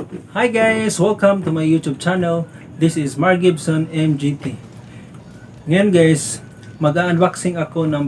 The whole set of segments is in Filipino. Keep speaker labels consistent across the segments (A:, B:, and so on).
A: Hi guys! Welcome to my YouTube channel. This is Mar Gibson MGT. Ngayon guys, mag-unboxing ako ng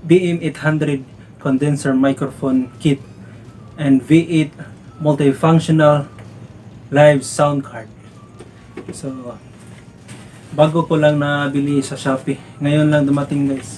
A: BM800 condenser microphone kit and V8 multifunctional live sound card. So, bago ko lang nabili sa Shopee. Ngayon lang dumating guys.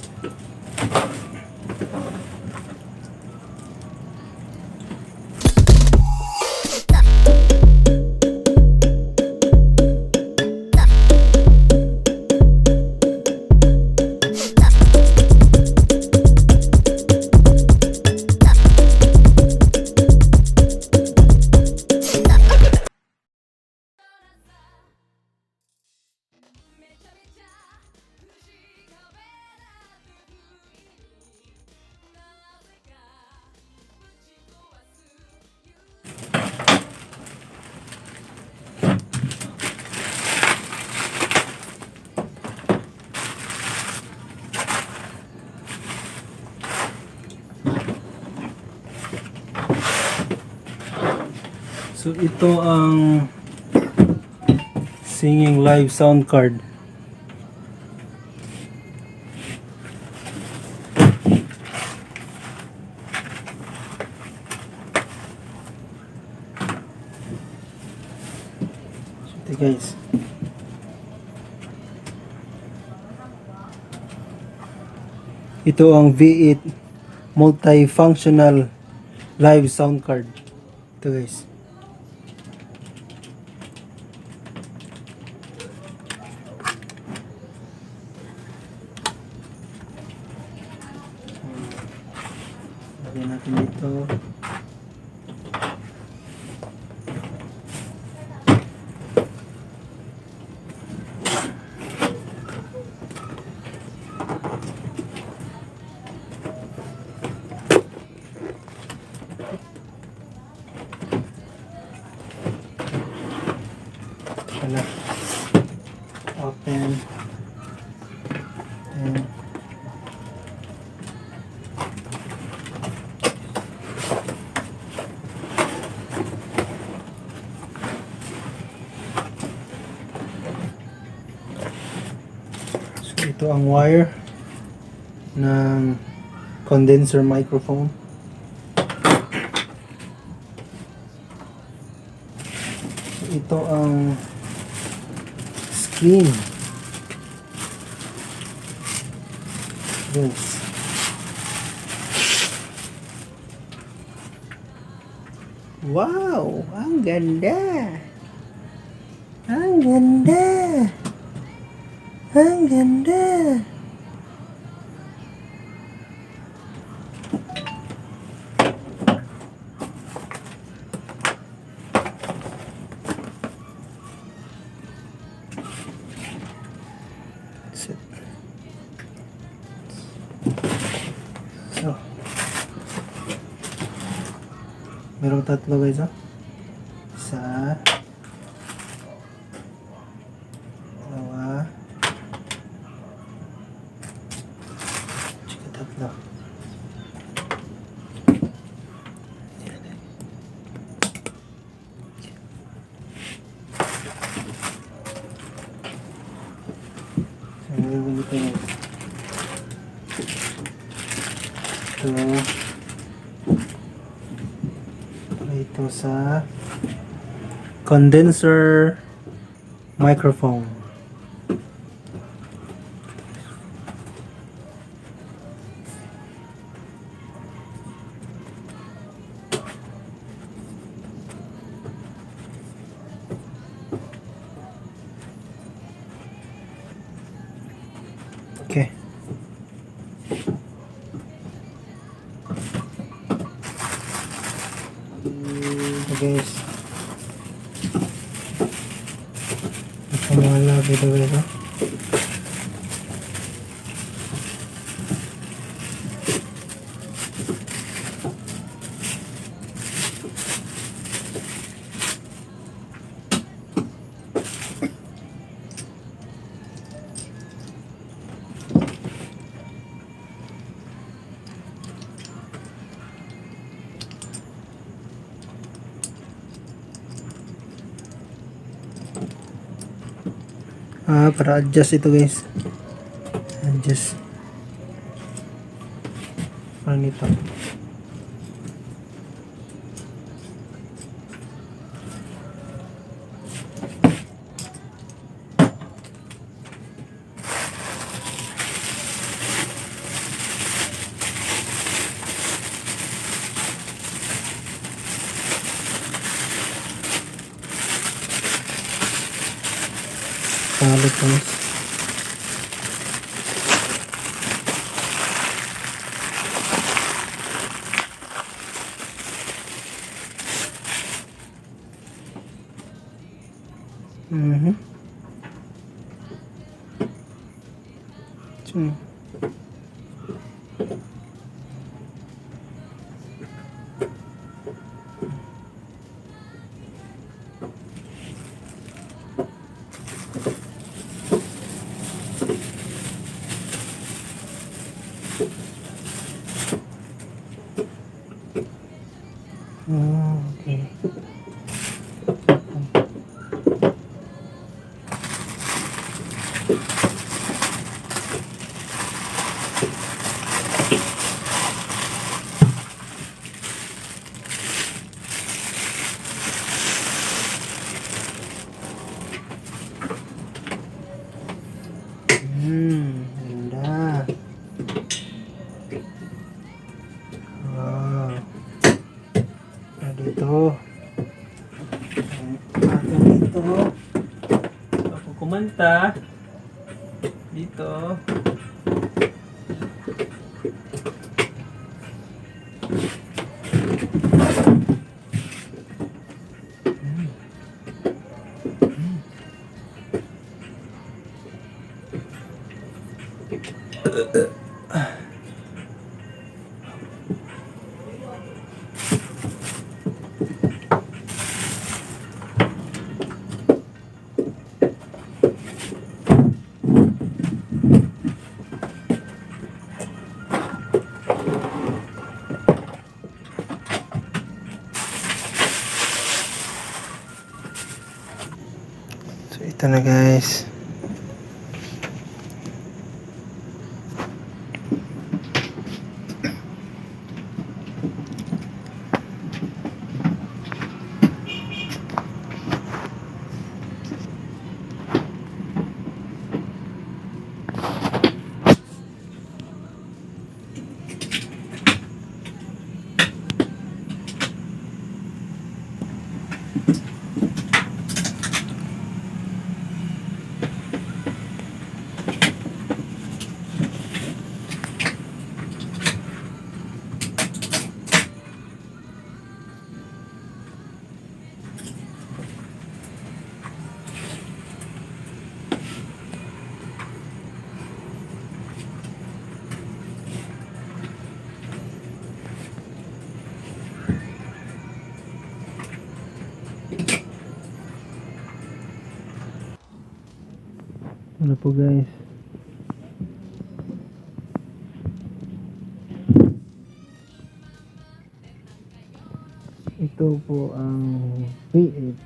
A: So ito ang singing live sound card. So ito guys. Ito ang V8 multifunctional live sound card. Ito guys. Lagyan natin dito. Wala. Open. And ito ang wire ng condenser microphone. So ito ang screen. Yes. Wow! Ang ganda! Ang ganda! Ang ganda! Sit. So, merong tatlo guys, oh. Isa, dalawa, tsaka tatlo. So, meron dito guys. Ito sa condenser microphone. Okay. Guys, ito mga love ito guys, oh. Para adjust ito guys. Adjust. Parang nito. Kalit guys. Sini. Okay. Ganda. Wow. Nah, dito. Ato dito. Ako kumanta. Dito. So ito na guys. Ano po guys? Ito po ang V8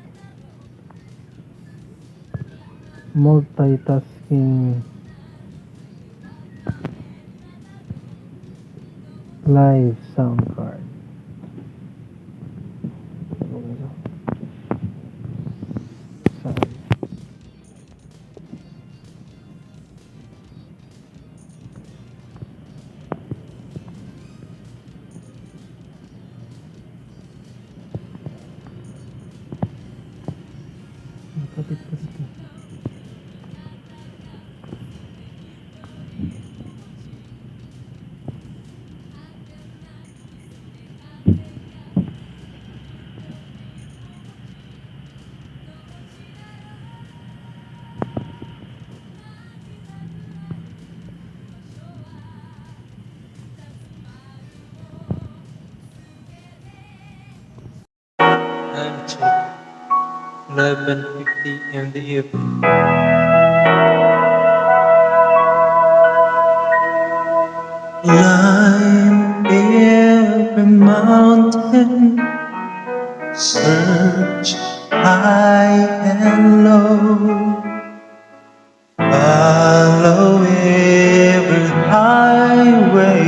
A: multitasking live sound card. Saan? Kapit pa ito. Time check. 11:50 in the evening. Climb every mountain, search
B: high and low. Follow every highway.